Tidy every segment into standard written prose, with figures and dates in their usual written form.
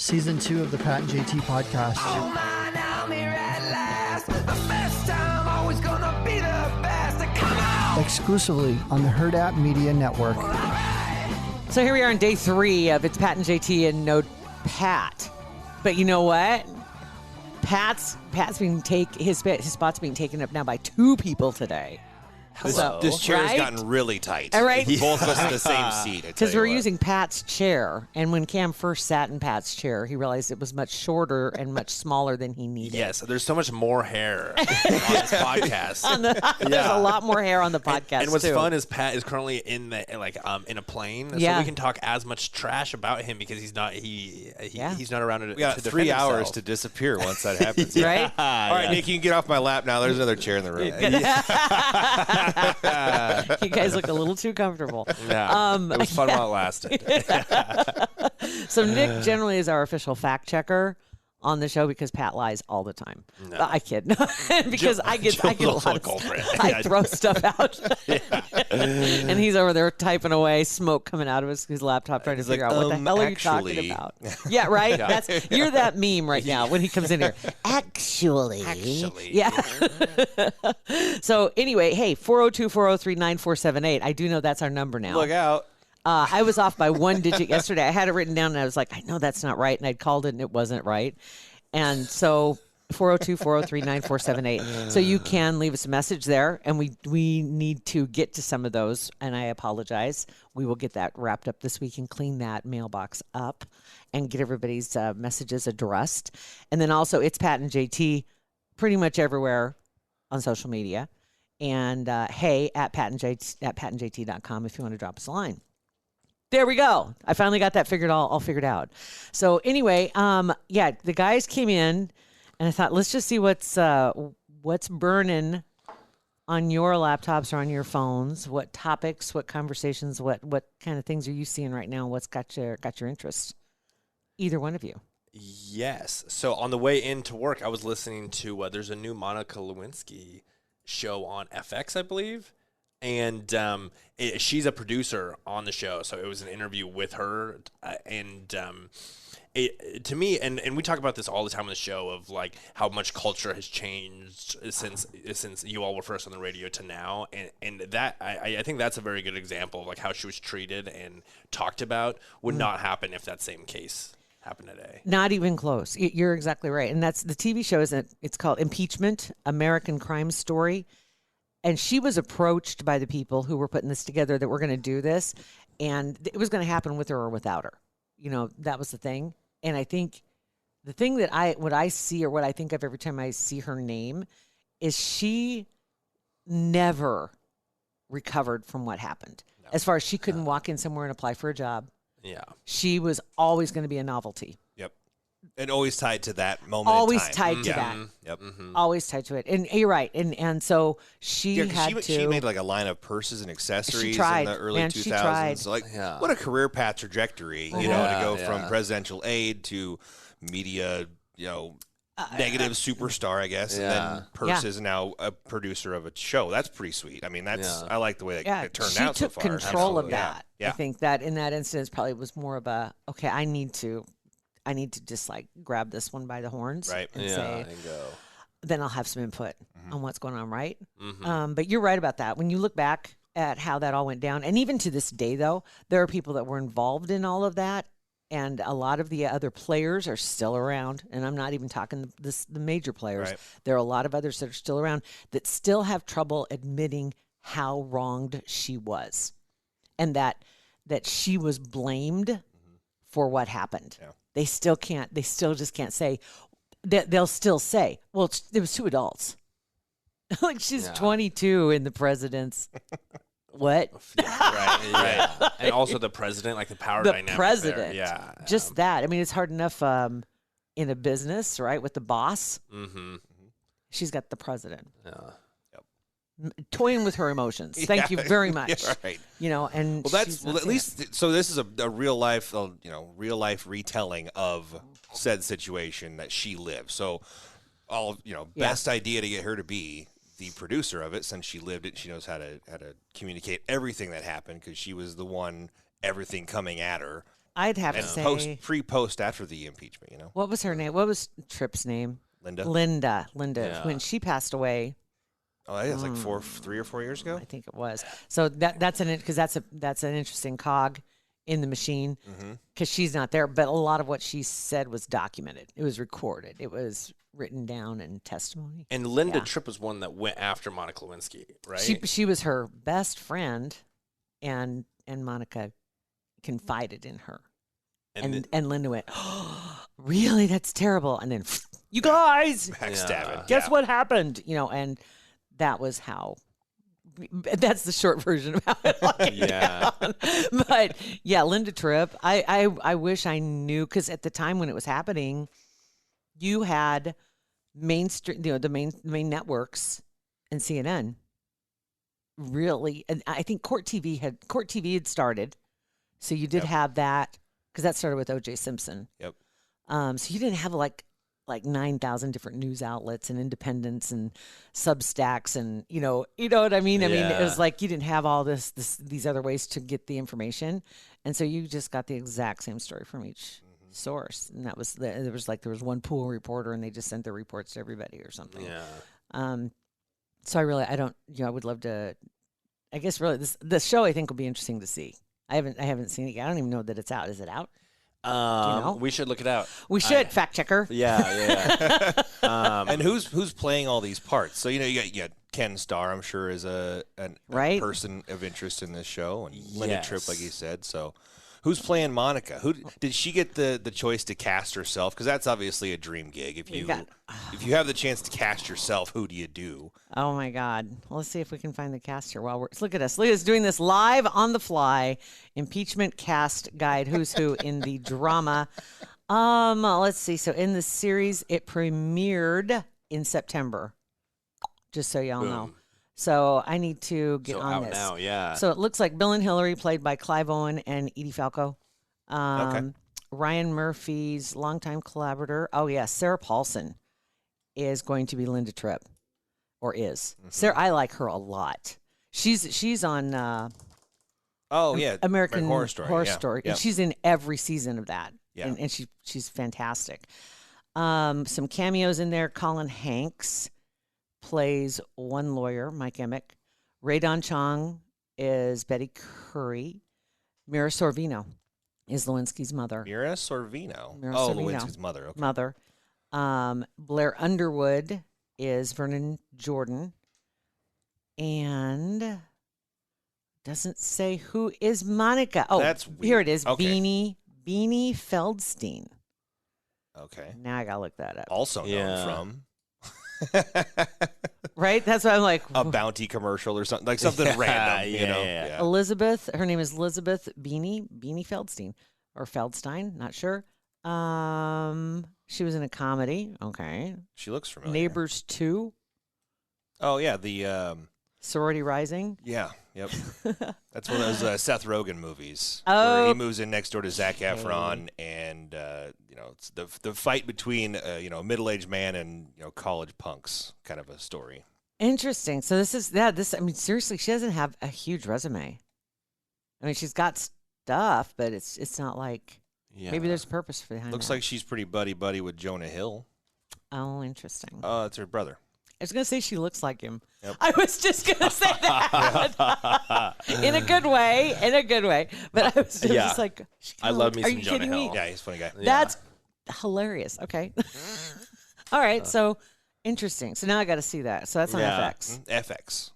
Season 2 of the Pat and JT podcast. Oh man, I'm here at last. The best time, always gonna be the best. Come on! Exclusively on the Hurrdat Media Network. So here we are on day 3 of It's Pat and JT and no Pat. But you know what? Pat's being his spot's being taken up now by 2 people today. This chair has right? gotten really tight. All right. Both of us in the same seat. Because we're using Pat's chair. And when Cam first sat in Pat's chair, he realized it was much shorter and much smaller than he needed. Yes, there's so much more hair on this podcast. There's a lot more hair on the podcast, and what's too. fun is Pat is currently in a plane, so we can talk as much trash about him because he's not he's not around. We got 3 hours to disappear once that happens. Right? All right, Nick, you can get off my lap now. There's another chair in the room. You guys look a little too comfortable. Yeah, it was fun while it lasted. So Nick generally is our official fact checker on the show because Pat lies all the time. No. I kid. Because I get a lot of stuff. I throw stuff out. And he's over there typing away, smoke coming out of his laptop trying to figure out what the hell are you talking about. Yeah, right? You're that meme right now when he comes in here. Actually. Yeah. So anyway, hey, 402-403-9478. I do know that's our number now. Look out. I was off by 1 digit yesterday. I had it written down, and I was like, I know that's not right. And I'd called it, and it wasn't right. And so 402-403-9478. So you can leave us a message there, and we need to get to some of those, and I apologize. We will get that wrapped up this week and clean that mailbox up and get everybody's messages addressed. And then also, it's Pat and JT pretty much everywhere on social media. And hey, at patandjt.com if you want to drop us a line. There we go. I finally got that all figured out. So anyway, the guys came in, and I thought, let's just see what's burning on your laptops or on your phones. What topics, what conversations, what kind of things are you seeing right now? What's got your interest? Either one of you. Yes. So on the way into work, I was listening to there's a new Monica Lewinsky show on FX, I believe. And she's a producer on the show, so it was an interview with her. To me, and we talk about this all the time on the show of like how much culture has changed since you all were first on the radio to now, and that I think that's a very good example of like how she was treated and talked about would not happen if that same case happened today. Not even close. You're exactly right, and that's the TV show. It's called Impeachment: American Crime Story. And she was approached by the people who were putting this together that we're going to do this, and it was going to happen with her or without her. You know, that was the thing. And I think the thing that what I see or what I think of every time I see her name is she never recovered from what happened. No. As far as she couldn't walk in somewhere and apply for a job. Yeah. She was always going to be a novelty. Yep. And always tied to that moment. Always in time. tied to that. Yep. Mm-hmm. Always tied to it. And you're right. And so she she made like a line of purses and accessories in the early 2000s. She tried. So what a career path trajectory, to go from presidential aide to media, negative superstar, I guess. And then Purses and now a producer of a show. That's pretty sweet. I mean, I like the way that it turned out so far. She took control of that. Yeah. I think that in that instance probably was more of a, okay, I need to just like grab this one by the horns and say, and go. Then I'll have some input on what's going on, right? Mm-hmm. But you're right about that. When you look back at how that all went down, and even to this day, though, there are people that were involved in all of that, and a lot of the other players are still around, and I'm not even talking the major players. Right. There are a lot of others that are still around that still have trouble admitting how wronged she was, and that she was blamed for what happened. Yeah. They still just can't say. They'll still say, well, there was 2 adults. Like she's 22 in the president's. What? Right. And also the president, like the power dynamic. The president. There. Yeah. Just that. I mean, it's hard enough in a business, right, with the boss. Mm-hmm. She's got the president. Yeah. Toying with her emotions. Thank you very much. Yeah, right. And at least so this is a real life, retelling of said situation that she lived. So, best idea to get her to be the producer of it, since she lived it. She knows how to communicate everything that happened because she was the one, everything coming at her. I'd have to And say pre-post after the impeachment, what was her name? What was Tripp's name? Linda. Linda. Yeah. When she passed away, Oh, I think it's like 3 or 4 years ago. I think it was. So that's an interesting cog in the machine because she's not there. But a lot of what she said was documented. It was recorded. It was written down in testimony. And Linda Tripp was one that went after Monica Lewinsky, right? She was her best friend, and Monica confided in her. And Linda went, oh, really? That's terrible. And then, you guys, Backstabbing. guess what happened? And that was how. That's the short version of how it all came down. But yeah, Linda Tripp. I wish I knew, because at the time when it was happening, you had mainstream, the main networks and CNN. Really, and I think Court TV had started, so you did have that, because that started with O.J. Simpson. Yep. So you didn't have like 9,000 different news outlets and independents and Substacks and you know what I mean. I mean, it was like you didn't have all these other ways to get the information, and so you just got the exact same story from each source, and that was there was one pool reporter, and they just sent their reports to everybody or something. Yeah. So I don't, I would love to. I guess really the show I think will be interesting to see. I haven't seen it yet. I don't even know that it's out. Is it out? Do you know? We should look it out. We should fact checker. Yeah. And who's playing all these parts? So you got Ken Starr, I'm sure, is a person of interest in this show, and Linda Tripp, like you said. So who's playing Monica? Who did she get the choice to cast herself? Because that's obviously a dream gig. If you have the chance to cast yourself, who do you do? Oh my God! Well, let's see if we can find the cast here. Look at us doing this live on the fly. Impeachment cast guide. Who's who in the drama? Let's see. So in the series, it premiered in September. Just so y'all know. So I need to get on out this. now, yeah. So it looks like Bill and Hillary, played by Clive Owen and Edie Falco. Ryan Murphy's longtime collaborator. Oh yeah, Sarah Paulson is going to be Linda Tripp, or is Sarah? I like her a lot. She's on. American Horror Story. Story. Yep. And she's in every season of that. Yeah. And she's fantastic. Some cameos in there. Colin Hanks plays one lawyer, Mike Emick. Ray Don Chong is Betty Curry. Mira Sorvino is Lewinsky's mother. Mira Sorvino. Sorvino. Lewinsky's mother. Okay. Mother. Blair Underwood is Vernon Jordan. And doesn't say who is Monica. Oh, that's weird. Here it is. Okay. Beanie Feldstein. Okay. Now I gotta look that up. Also known from right? That's what I'm like. a bounty commercial or something, like something random. Yeah. Elizabeth. Her name is Elizabeth Beanie Feldstein or Feldstein. Not sure. She was in a comedy. Okay. She looks familiar. Neighbors 2. Oh yeah, the Sorority Rising. Yeah. Yep. That's one of those Seth Rogen movies. Oh. Where he moves in next door to Zac Efron, and it's the fight between a middle-aged man and college punks, kind of a story. Interesting. So this. I mean, seriously, she doesn't have a huge resume. I mean, she's got stuff, but it's not like maybe there's a purpose behind. Looks that. like she's pretty buddy with Jonah Hill. Oh, interesting. It's her brother. I was going to say she looks like him. Yep. I was just going to say that. In a good way. But I was just like, I love me some Jonah Hill. Yeah, he's a funny guy. That's hilarious. Okay. All right. So interesting. So now I got to see that. So that's on FX. FX.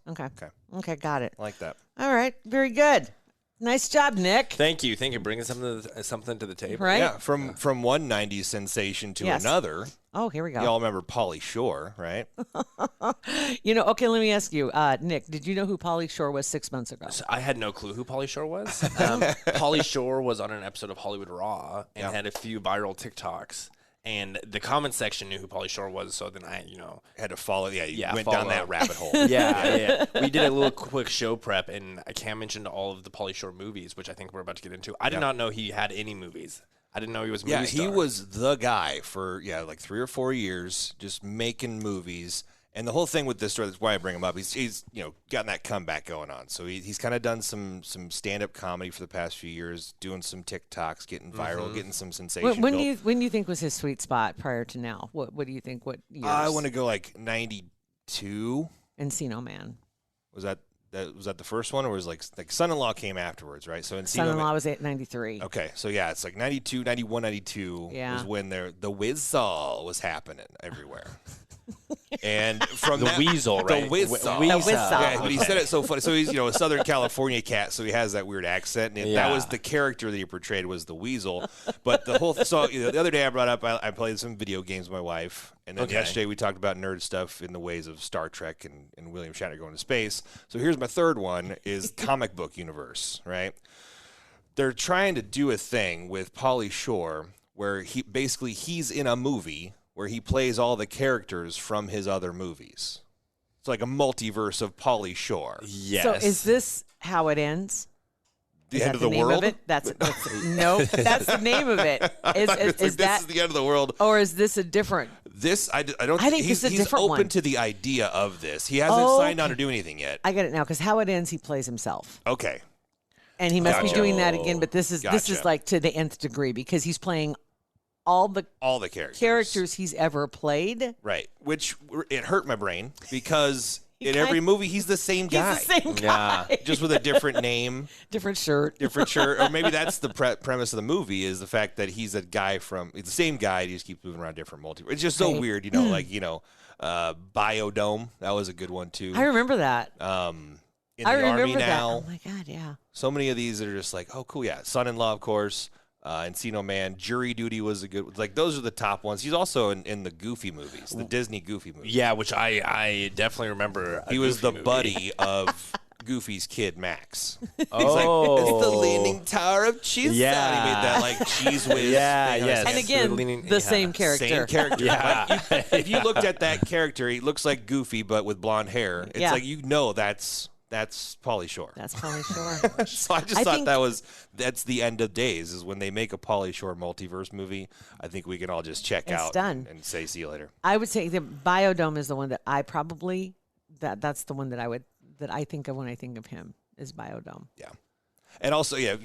Okay. Got it. I like that. All right. Very good. Nice job, Nick. Thank you. Bringing something to the table. Right? Yeah, from one 90s sensation to another. Oh, here we go. Y'all remember Pauly Shore, right? Okay, let me ask you, Nick, did you know who Pauly Shore was 6 months ago? So I had no clue who Pauly Shore was. Pauly Shore was on an episode of Hollywood Raw and had a few viral TikToks. And the comment section knew who Pauly Shore was, so then I, had to follow. Yeah, went follow down that rabbit hole. Yeah. We did a little quick show prep, and Cam mentioned all of the Pauly Shore movies, which I think we're about to get into. I did not know he had any movies. I didn't know he was a movie star. He was the guy for like 3 or 4 years, just making movies. And the whole thing with this story, that's why I bring him up. He's gotten that comeback going on. So he's kind of done some stand-up comedy for the past few years, doing some TikToks, getting viral, getting some sensation. When do you think was his sweet spot prior to now? What do you think? What years? I want to go like 92. Encino Man. Was that the first one, or was like Son-in-Law came afterwards, right? So Encino Son-in-Law was at 93. Okay, so yeah, it's like 92, 91, 92 was when the Whizzsaw was happening everywhere. And from the weasel, right? The Whizzsaw. The Whizzsaw. Yeah, but he said it so funny. So he's a Southern California cat, so he has that weird accent. And that was the character that he portrayed was the weasel. But the whole so the other day I brought up I played some video games with my wife, and then yesterday we talked about nerd stuff in the ways of Star Trek and William Shatner going to space. So here's my third one is comic book universe, right? They're trying to do a thing with Pauly Shore where he's in a movie where he plays all the characters from his other movies. It's like a multiverse of Pauly Shore. Yes. So is this how it ends? The Is end that of the name world? Of it? No, that's the name of it. Is this is the end of the world. Or is this a different? This I don't. I think he's it's a different open one. to the idea of this. He hasn't signed on to do anything yet. I get it now because how it ends, he plays himself, Okay. and he must be Gotcha. doing that again. But this is Gotcha. like to the nth degree because he's playing all the characters he's ever played. Right. Which it hurt my brain because in every movie he's the same He's guy. the same guy, Just with a different name, different shirt. or maybe that's the premise of the movie is the fact that he's a guy he's the same guy. He just keeps moving around different multiverse. It's just so Right. weird, Biodome. That was a good one too. I remember that. In the I remember Army that. now. Oh my god, yeah. So many of these that are just like, oh, cool, yeah. Son-in-Law, of course. Encino Man. Jury Duty was a good. Like those are the top ones. He's also in the Goofy movies, the Disney Goofy movies. Yeah, which I definitely remember. He was the movie. buddy of Goofy's kid Max. Oh, He's like, it's the Leaning Tower of Cheese. Yeah. He made that like cheese whiz. Yeah, thing on yes. his And head. again, the same character. Same character. Yeah. Like, if you looked at that character, he looks like Goofy but with blonde hair. It's like that's Pauly Shore. That's Pauly Shore. So I just thought that's the end of days is when they make a Pauly Shore multiverse movie. I think we can all just check out done. and say see you later. I would say the Biodome is the one that I probably that's the one that I think of when I think of him is Biodome. Yeah. And also, yeah,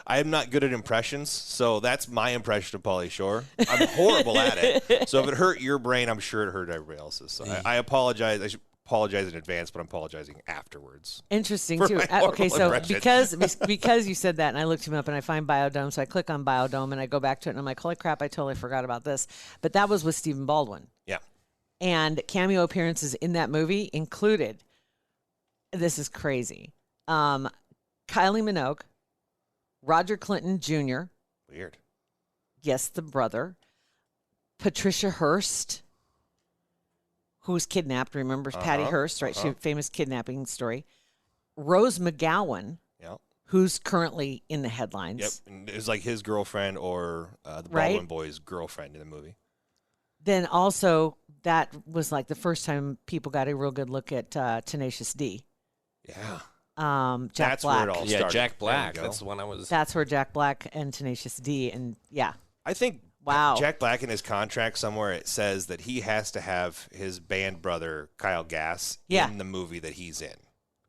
I am not good at impressions, so that's my impression of Pauly Shore. I'm horrible at it. So if it hurt your brain, I'm sure it hurt everybody else's. So I apologize. I should apologize in advance, but I'm apologizing afterwards. Interesting For too. my Okay, horrible so impression. because you said that, and I looked him up, and I find Biodome, so I click on Biodome, and I go back to it, and I'm like, holy crap, I totally forgot about this. But that was with Stephen Baldwin, Yeah. and cameo appearances in that movie included. This is crazy. Kylie Minogue, Roger Clinton Jr. Weird. Yes, the brother. Patricia Hearst, who was kidnapped. Remember Patty Hearst, right? She famous kidnapping story. Rose McGowan, Yeah. who's currently in the headlines. Yep. And it was like his girlfriend or the Right. Baldwin boy's girlfriend in the movie. Then also that was like the first time people got a real good look at Tenacious D. Yeah. Jack That's Black. where it all Yeah, started. Jack Black. There you go. That's the one I was. That's where Jack Black and Tenacious D and yeah. I think Wow. Jack Black in his contract somewhere it says that he has to have his band brother Kyle Gass in the movie that he's in.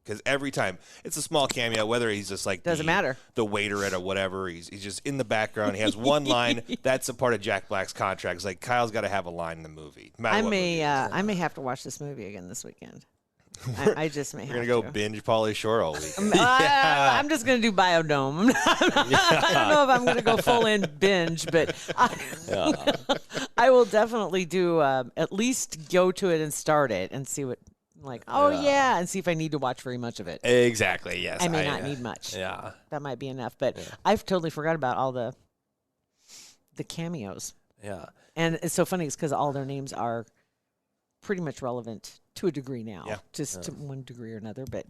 Because every time it's a small cameo, whether he's just like Doesn't matter. the waiter at a whatever, he's just in the background. He has one line. That's a part of Jack Black's contract. It's like Kyle's got to have a line in the movie. No matter I what movie it is. may have to watch this movie again this weekend. I just may We're have gonna go to. binge Pauly Shore all week. I'm just going to do Biodome. I don't know if I'm going to go full in binge, but I will definitely do at least go to it and start it and see what, and see if I need to watch very much of it. Exactly. Yes. I may not need much. Yeah. That might be enough, but I've totally forgot about all the cameos. Yeah. And it's so funny because all their names are pretty much relevant to a degree now, just to one degree or another, but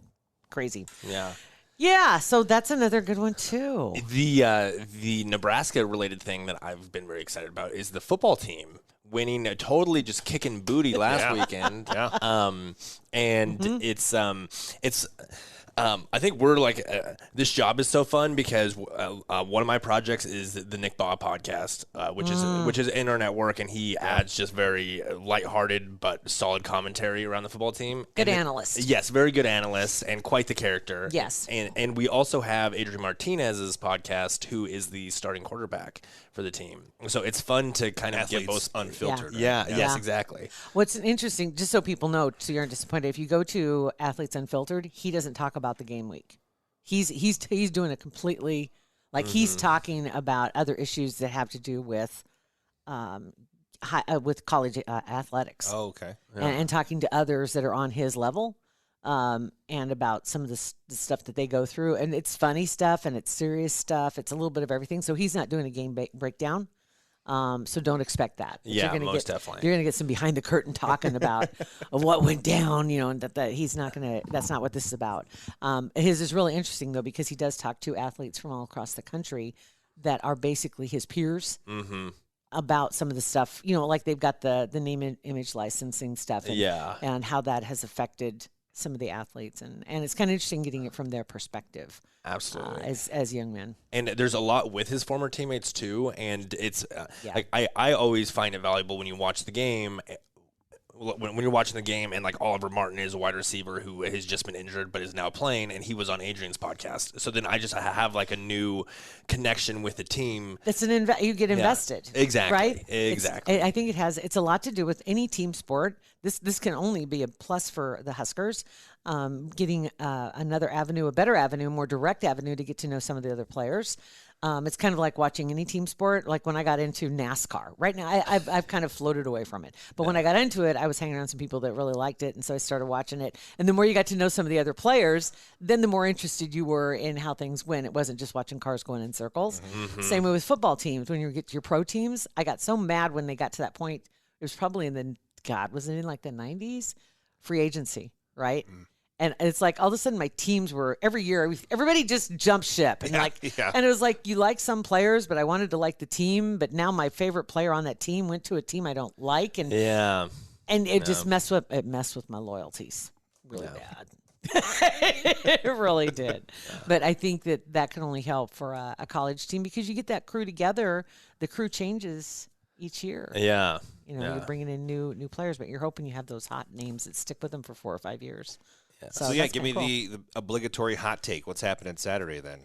crazy. Yeah. Yeah, so that's another good one too. The Nebraska related thing that I've been very excited about is the football team winning, totally just kicking booty last weekend. Yeah. And it's I think we're like this job is so fun because one of my projects is the Nick Baugh podcast, which is in our network, and he adds just very lighthearted but solid commentary around the football team. Good analyst. Yes, very good analyst and quite the character. Yes. And we also have Adrian Martinez's podcast, who is the starting quarterback for the team. So it's fun to kind of get both unfiltered. Yeah. Yes, exactly. What's interesting, just so people know, so you aren't disappointed, if you go to Athletes Unfiltered, he doesn't talk about the game week. He's doing it completely, like he's talking about other issues that have to do with college athletics. Oh, okay. And talking to others that are on his level, and about some of the stuff that they go through. And it's funny stuff and it's serious stuff. It's a little bit of everything. So he's not doing a game breakdown. So don't expect that. Yeah, most definitely. You're going to get some behind the curtain talking about of what went down, and that he's not going to, that's not what this is about. His is really interesting, though, because he does talk to athletes from all across the country that are basically his peers. About some of the stuff, like they've got the name and image licensing stuff and how that has affected some of the athletes. And it's kind of interesting getting it from their perspective. Absolutely. As young men. And there's a lot with his former teammates, too. And it's like I always find it valuable when you watch the game. When you're watching the game and like Oliver Martin is a wide receiver who has just been injured but is now playing, and he was on Adrian's podcast. So then I just have like a new connection with the team. It's you get invested. Exactly. Right? Exactly. I think it's a lot to do with any team sport. This can only be a plus for the Huskers, getting another avenue, a better avenue, a more direct avenue to get to know some of the other players. It's kind of like watching any team sport. Like when I got into NASCAR, right now I've kind of floated away from it. But when I got into it, I was hanging around some people that really liked it, and so I started watching it. And the more you got to know some of the other players, then the more interested you were in how things went. It wasn't just watching cars going in circles. Same way with football teams. When you get to your pro teams, I got so mad when they got to that point. It was probably was it in like the 90s? Free agency, right? And it's like all of a sudden my teams were every year everybody just jumped ship and and it was like you like some players, but I wanted to like the team, but now my favorite player on that team went to a team I don't like, and it just messed with my loyalties really bad. It really did. But I think that can only help for a college team because you get that crew together. The crew changes each year. You're bringing in new players, but you're hoping you have those hot names that stick with them for 4 or 5 years. So give me the obligatory hot take. What's happening Saturday then?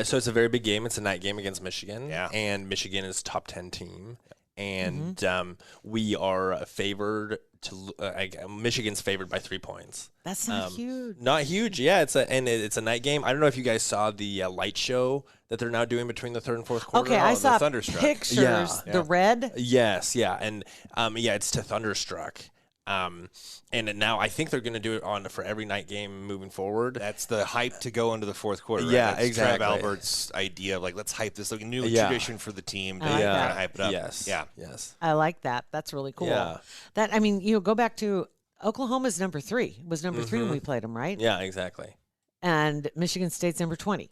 So it's a very big game. It's a night game against Michigan. And Michigan is top 10 team. And we are favored to Michigan's favored by 3 points. That's not huge. Not huge. Yeah, it's a night game. I don't know if you guys saw the light show that they're now doing between the third and fourth quarter. Okay, I saw Thunderstruck pictures. The red. Yes, yeah, and it's to Thunderstruck. And now I think they're going to do it for every night game moving forward. That's the hype to go into the fourth quarter. Right? Yeah, That's exactly. Trev Albert's idea of like, let's hype this, like a new tradition for the team to kind of hype it up. Yes. I like that. That's really cool. Yeah. Go back to Oklahoma's number 3. It was number 3 when we played them, right? Yeah, exactly. And Michigan State's number 20.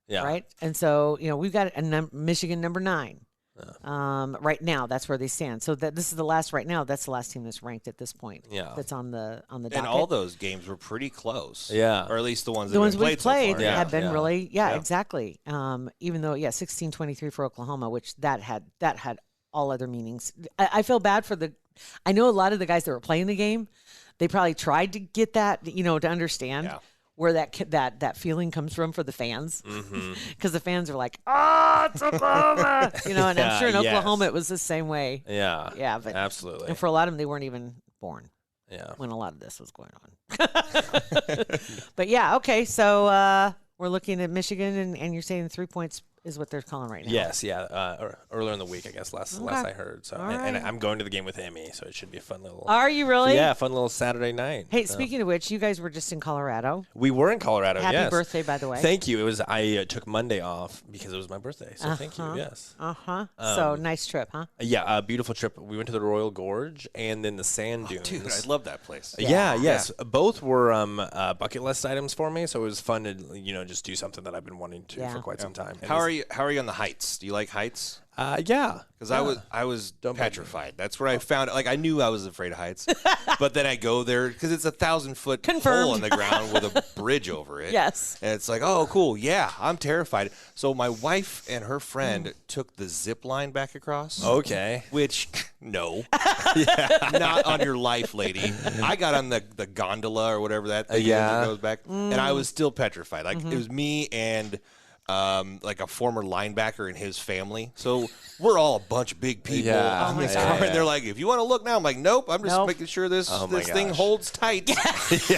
Yeah. Right? And so, we've got Michigan number 9. Right now, that's where they stand. So this is the last right now. That's the last team that's ranked at this point. Yeah, that's on the docket. And all those games were pretty close. Yeah, or at least the ones we've played so far. have been really exactly. Even though 16-23 for Oklahoma, which that had all other meanings. I feel bad for I know a lot of the guys that were playing the game. They probably tried to get that to understand. Yeah. Where that feeling comes from for the fans, because the fans are like, "Oh, it's Oklahoma," and I'm sure in Oklahoma it was the same way. Yeah, but absolutely. And for a lot of them, they weren't even born. Yeah, when a lot of this was going on. But okay, so we're looking at Michigan, and you're saying 3 points is what they're calling right now. Yes, earlier in the week, I guess, last I heard. So, and I'm going to the game with Emmy, so it should be a fun little. Are you really? Yeah, fun little Saturday night. Hey, speaking of which, you guys were just in Colorado. We were in Colorado. Happy birthday, by the way. Thank you. I took Monday off because it was my birthday. So thank you. Yes. So nice trip, huh? Yeah, a beautiful trip. We went to the Royal Gorge and then the sand dunes. Dude, I love that place. Yes. Both were bucket list items for me, so it was fun to just do something that I've been wanting to for quite some time. How are How are you on the heights? Do you like heights? Yeah. Because I was petrified. That's where I found it. Like, I knew I was afraid of heights, but then I go there because it's 1,000-foot hole in the ground with a bridge over it. Yes. And it's like, oh, cool. Yeah, I'm terrified. So my wife and her friend took the zip line back across. Okay. Which, no. Not on your life, lady. I got on the gondola or whatever that thing is that goes back, and I was still petrified. Like, it was me and like a former linebacker and his family. So we're all a bunch of big people in this car. And they're like, if you want to look now, I'm like, nope, I'm just making sure this thing holds tight.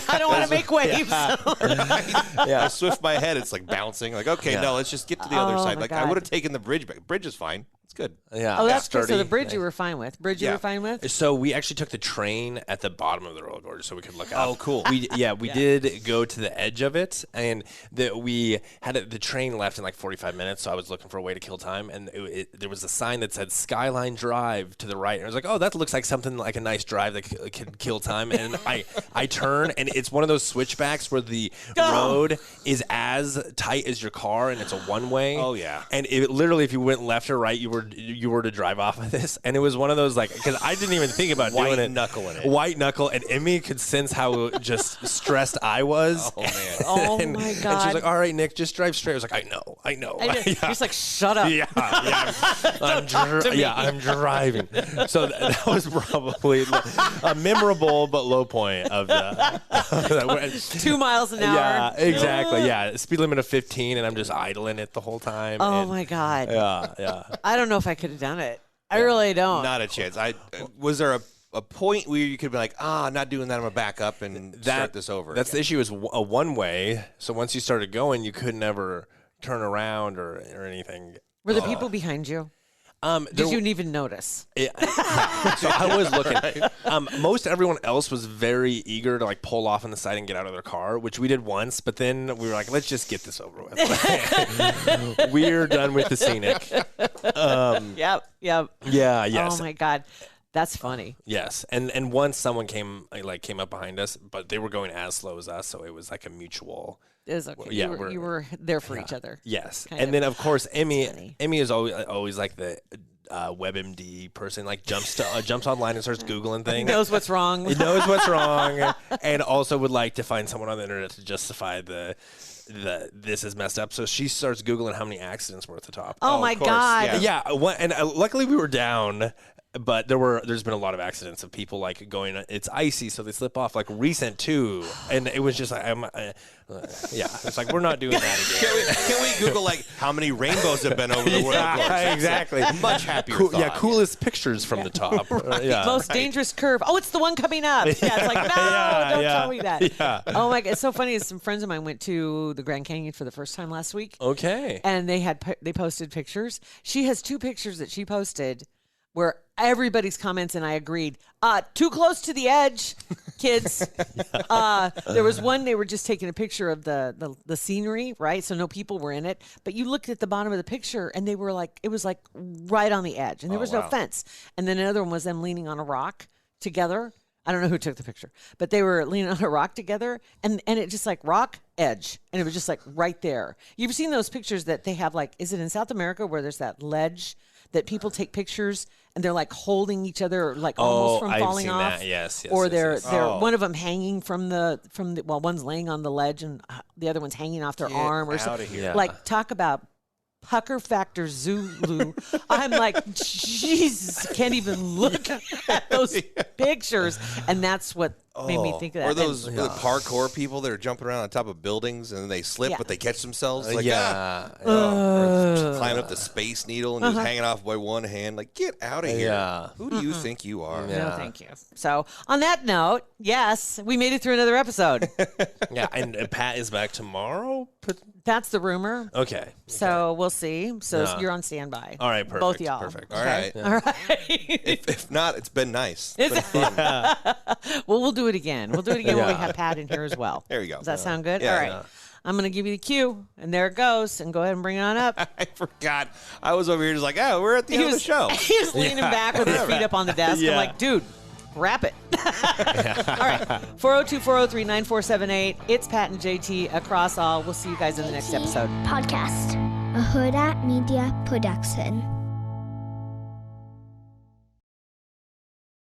I don't want to make waves. I swift my head. It's like bouncing. Like, okay, no, let's just get to the other side. Like, I would have taken the bridge back. Bridge is fine. It's good. Yeah. Oh, that's good. So the bridge you were fine with. You were fine with? So we actually took the train at the bottom of the roller coaster so we could look up. Oh, cool. We did go to the edge of it, and we had the train left in like 45 minutes, so I was looking for a way to kill time, and there was a sign that said Skyline Drive to the right, and I was like, oh, that looks like something like a nice drive that can kill time, and I turn, and it's one of those switchbacks where the road is as tight as your car, and it's a one-way. Oh, yeah. And it literally, if you went left or right, you were to drive off of this, and it was one of those, like, because I didn't even think about doing it. White knuckle, and Emmy could sense how just stressed I was. Oh, man. Oh, my God. And she's like, all right, Nick, just drive straight. I was like, I know. He's like, shut up. I'm driving. So that was probably a memorable but low point of the 2 miles an hour. Yeah, exactly. Yeah, speed limit of 15, and I'm just idling it the whole time. Oh, my God. Yeah. I don't know if I could have done it. I really don't. Not a chance. Was there a point where you could be like, not doing that, I'm going to back up and start this over That's again. the issue, is a one-way. So once you started going, you could never turn around or anything. Were the people behind you? Did you even notice? So I was looking. Most everyone else was very eager to like pull off on the side and get out of their car, which we did once. But then we were like, let's just get this over with. We're done with the scenic. Yep. Yeah. Yes. Oh my God. That's funny. Yes, and once someone came up behind us, but they were going as slow as us, so it was like a mutual. It was okay. Yeah, you were there for each other. Yes, Kind and of then of course Emmy funny. is always like the WebMD person, like jumps online and starts Googling things. Knows what's wrong. He knows what's wrong, and also would like to find someone on the internet to justify the this is messed up. So she starts Googling how many accidents were at the top. Oh my God. Yeah, and luckily we were down. But there's been a lot of accidents of people like going. It's icy, so they slip off. Like recent too, and it was just like, it's like we're not doing that again. Can we Google like how many rainbows have been over the world? Yeah, exactly. Much happier. Thought. Yeah, coolest pictures from the top. Most dangerous curve. Oh, it's the one coming up. Yeah, it's like, no, don't tell me that. Yeah. Oh my God, it's so funny. Some friends of mine went to the Grand Canyon for the first time last week. Okay. And they posted pictures. She has 2 pictures that she posted where everybody's comments, and I agreed, too close to the edge, kids. There was one, they were just taking a picture of the scenery, right? So no people were in it. But you looked at the bottom of the picture, and they were like, it was like right on the edge, and there was no fence. And then another one was them leaning on a rock together. I don't know who took the picture, but they were leaning on a rock together, and it just like rock, edge, and it was just like right there. You've seen those pictures that they have, like, is it in South America where there's that ledge that people take pictures and they're like holding each other, like almost from falling off. That. Yes, or they're one of them hanging from the well, one's laying on the ledge and the other one's hanging off their arm or something. Yeah. Like, talk about pucker factor Zulu. I'm like, Jesus, can't even look at those pictures, and that's what made me think of that. Or those the parkour people that are jumping around on top of buildings and they slip, but they catch themselves. Like, or climbing up the Space Needle and just hanging off by one hand. Like, get out of here. Yeah. Who do you think you are? No, thank you. So, on that note, yes, we made it through another episode. Yeah, and Pat is back tomorrow? That's the rumor. Okay. So, we'll see. So, you're on standby. All right, perfect. Both y'all. Perfect. All right. All right. If not, it's been nice. It's been fun. Well, we'll do it again. We'll do it again when we have Pat in here as well. There you go. Does that sound good? Yeah. All right. I'm going to give you the cue, and there it goes, and go ahead and bring it on up. I forgot. I was over here just like, we're at the end of the show. He was leaning back with his feet up on the desk. I'm like, dude, wrap it. All right. 402-403-9478. It's Pat and JT across all. We'll see you guys in the next episode. Podcast. a Hurrdat Media Production.